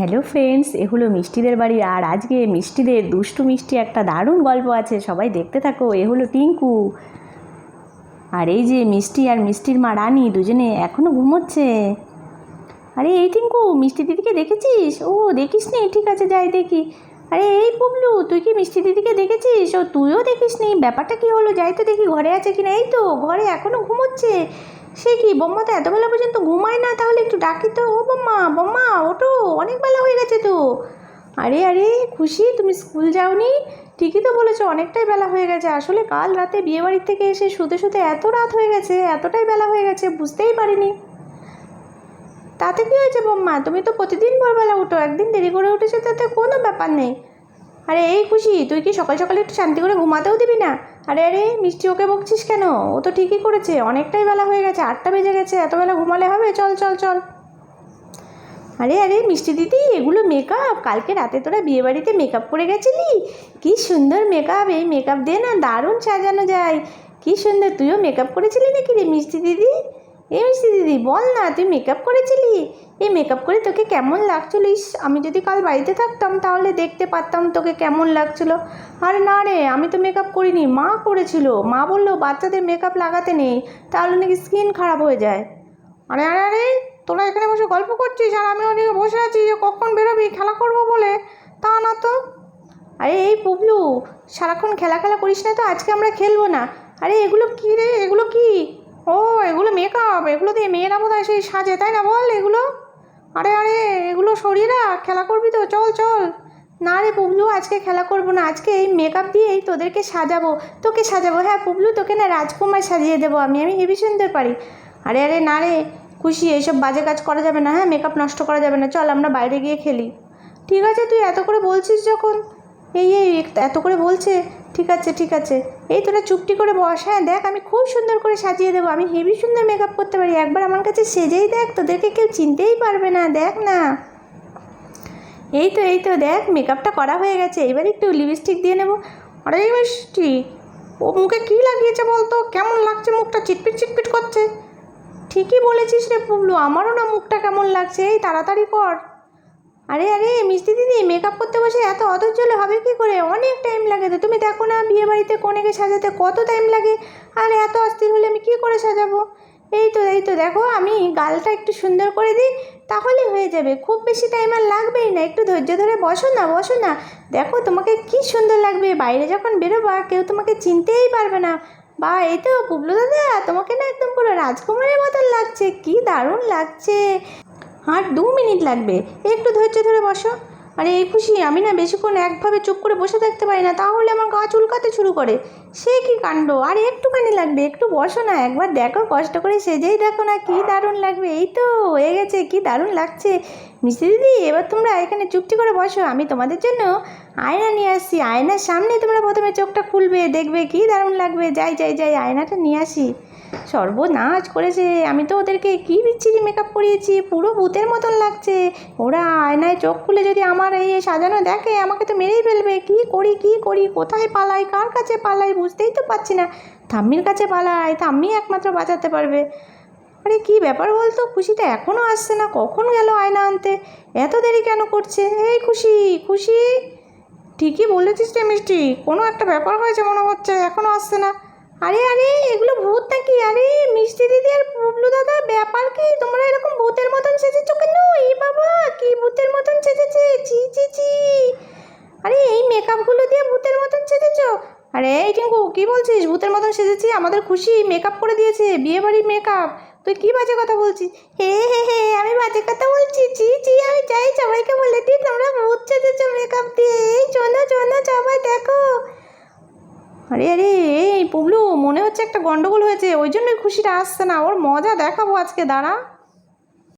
Hello friends, এ হলো মিষ্টিদের বাড়ি। আর আজকে মিষ্টিদের দুষ্টু মিষ্টি একটা দারুণ গল্প আছে, সবাই দেখতে থাকো। এ হলো টিঙ্কু, আর এই যে মিষ্টি আর মিষ্টির মা রানী দুজনে এখনও ঘুমোচ্ছে। আরে এই টিঙ্কু, মিষ্টি দিদিকে দেখেছিস? ও দেখিস নি? ঠিক আছে, যাই দেখি। আরে এই পুবলু, তুই কি মিষ্টি দিদিকে দেখেছিস? ও তুইও দেখিস নি? ব্যাপারটা কি হলো, যাই তো দেখি ঘরে আছে কিনা। এই তো ঘরে, এখনও ঘুমোচ্ছে। সে কি, বোম্মা তো এতবেলা পর্যন্ত ঘুমায় না, তাহলে একটু ডাকি তো। ও বোম্মা, বোম্মা ওঠো, অনেক বেলা হয়ে গেছে তো। আরে আরে খুশি, তুমি স্কুল যাওনি? ঠিকই তো বলেছো, অনেকটাই বেলা হয়ে গেছে। আসলে কাল রাতে বিয়েবাড়ির থেকে এসে শুতে শুতে এত রাত হয়ে গেছে, এতটাই বেলা হয়ে গেছে, বুঝতেই পারিনি। তাতে কী হয়েছে বোম্মা, তুমি তো প্রতিদিন ভোরবেলা উঠো, একদিন দেরি করে উঠেছো তাতে কোনো ব্যাপার নেই। আরে এই খুশি, তুই কি সকাল সকালে একটু শান্তি করে ঘুমাতেও দিবি না? আরে আরে মিষ্টি, ওকে বকছিস কেন? ও তো ঠিকই করেছে, অনেকটাই বেলা হয়ে গেছে, 8টা বেজে গেছে, এত বেলা ঘুমালে হবে? চল চল চল। আরে আরে মিষ্টি দিদি, এগুলো মেকআপ? কালকে রাতে তোরা বিয়েবাড়িতে মেকআপ করে গেছিলি? কি সুন্দর মেকআপ! এই মেকআপ দিয়ে না দারুণ সাজানো যায়। কি সুন্দর, তুইও মেকআপ করেছিলি নাকি রে মিষ্টি দিদি? এই মিষ্টি দিদি বল না, তুই মেকআপ করেছিলি? এই মেকআপ করে তোকে কেমন লাগছিল? ইস, আমি যদি কাল বাড়িতে থাকতাম তাহলে দেখতে পারতাম তোকে কেমন লাগছিল। আরে না রে, আমি তো মেকআপ করিনি, মা করেছিল। মা বললো বাচ্চাদের মেকআপ লাগাতে নেই, তাহলে নাকি স্কিন খারাপ হয়ে যায়। আরে আরে আরে, তোরা এখানে বসে গল্প করছিস আর আমি ওদিকে বসে আছি যে কখন বেরোবি খেলা করবো বলে। তা না তো। আরে এই পুবলু, সারাক্ষণ খেলা খেলা করিস না তো, আজকে আমরা খেলবো না। আরে এগুলো কী রে, এগুলো কি? ও এগুলো মেকআপ, এগুলো দিয়ে মেয়েরা বোধ হয় সেই সাজে, তাই না বল এগুলো? আরে আরে, এগুলো সরিয়ে রাখ, খেলা করবি তো, চল চল। না রে পুবলু, আজকে খেলা করবো না, আজকে এই মেকআপ দিয়েই তোদেরকে সাজাবো। তোকে সাজাবো, হ্যাঁ পুবলু, তোকে না রাজকুমার সাজিয়ে দেবো আমি, হেবি সুন্দর পারি। আরে আরে না রে খুশি, এইসব বাজে কাজ করা যাবে না, হ্যাঁ মেকআপ নষ্ট করা যাবে না, চল আমরা বাইরে গিয়ে খেলি। ঠিক আছে, তুই এত করে বলছিস যখন। এই এই এত করে বলছে, ঠিক আছে ঠিক আছে। এই তোরা চুপটি করে বস, হ্যাঁ দেখ আমি খুব সুন্দর করে সাজিয়ে দেবো, আমি হেভি সুন্দর মেকআপ করতে পারি, একবার আমার কাছে সেজেই দেখ, তোদেরকে কেউ চিনতেই পারবে না, দেখ না। এই তো দেখ, মেকআপটা করা হয়ে গেছে, এবার একটু লিপস্টিক দিয়ে নেবো। আরে এই মিষ্টি, ও মুখে কী লাগিয়েছে বলতো? কেমন লাগছে মুখটা, চিটপিট চিটপিট করছে। ঠিকই বলেছিস রে পুবলু, আমারও না মুখটা কেমন লাগছে, এই তাড়াতাড়ি কর। আরে আরে মিষ্টি দিদি, মেকআপ করতে বসে এত অধৈর্য হলে হবে কী করে? অনেক টাইম লাগে তো, তুমি দেখো না বিয়ে বাড়িতে কনেকে সাজাতে কত টাইম লাগে। আর এত অস্থির হলে আমি কী করে সাজাবো? এই তো দেখো, আমি গালটা একটু সুন্দর করে দিই, তাহলে হয়ে যাবে, খুব বেশি টাইম আর লাগবেই না, একটু ধৈর্য ধরে বসো না বসো না। দেখো তোমাকে কি সুন্দর লাগবে, বাইরে যখন বেরোবা কেউ তোমাকে চিনতেই পারবে না। বা এই তো পুবলু দাদা, তোমাকে না একদম পুরো রাজকুমারের মতন লাগছে, কি দারুণ লাগছে। আর 2 মিনিট লাগবে, একটু ধৈর্য ধরে বসো। আরে এই খুশি, আমি না বেশিক্ষণ একভাবে চুপ করে বসে থাকতে পারি না, তাহলে আমার গা চুলকাতে শুরু করে। সে কি কাণ্ড, আর একটুখানি লাগবে, একটু বসো না, একবার দেখো, কষ্ট করে সেজেই দেখো না, কি দারুণ লাগবে। এই তো হয়ে গেছে, কি দারুণ লাগছে। মিষ্টি দিদি, এবার তোমরা এখানে চুপটি করে বসো, আমি তোমাদের জন্য আয়না নিয়ে আসছি, আয়নার সামনে তোমরা প্রথমে চোখটা খুলবে, দেখবে কি দারুণ লাগবে। যাই যাই যাই, আয়নাটা নিয়ে আসি। সর্বনাশ করেছে, আমি তো ওদেরকে কী বিচ্ছিরি মেকআপ করিয়েছি, পুরো ভূতের মতন লাগছে। ওরা আয়নায় চোখ খুলে যদি আমার এই সাজানো দেখে, আমাকে তো মেরেই ফেলবে। কি করি, কোথায় পালাই, কার কাছে পালাই, বুঝতেই তো পারছি না। ঠাম্মির কাছে পালাই, ঠাম্মি একমাত্র বাঁচাতে পারবে। আরে কী ব্যাপার বলতো, খুশিটা এখনও আসছে না, কখন গেল আয়না আনতে? এত দেরি কেন করছে? এই খুশি খুশি, ঠিকই বলেছিস রে মিষ্টি, কোনো একটা ব্যাপার হয়েছে মনে হচ্ছে, এখনও আসছে না। আরে আরে, এগুলো ভূত নাকি? আরে মিষ্টি দিদি আর পুবলু দাদা, ব্যাপার কি, তোমরা এরকম ভূতের মতন সেজেছো কেন? এই বাবা, কি ভূতের মতন সেজেছে, চি চি চি। আরে এই মেকআপগুলো দিয়ে ভূতের মতন সেজেছো? আরে এই টিঙ্কু, কী বলছিস? ভূতের মতন সেজেছি? আমাদের খুশি মেকআপ করে দিয়েছে, বিয়েবাড়ির মেকআপ। তুই কী বাজে কথা বলছিস? হে, আমি বাজে কথা বলছি? চি চি, আমি চাই সবাইকে বলে দিই তোমরা ভূত সেজেছো মেকআপ দিয়ে। এই চলো সবাই দেখো। আরে আরে এই পুবলু, মনে হচ্ছে একটা গন্ডগোল হয়েছে, ওই জন্যই খুশিটা আসছে না, ওর মজা দেখাবো আজকে, দাঁড়া।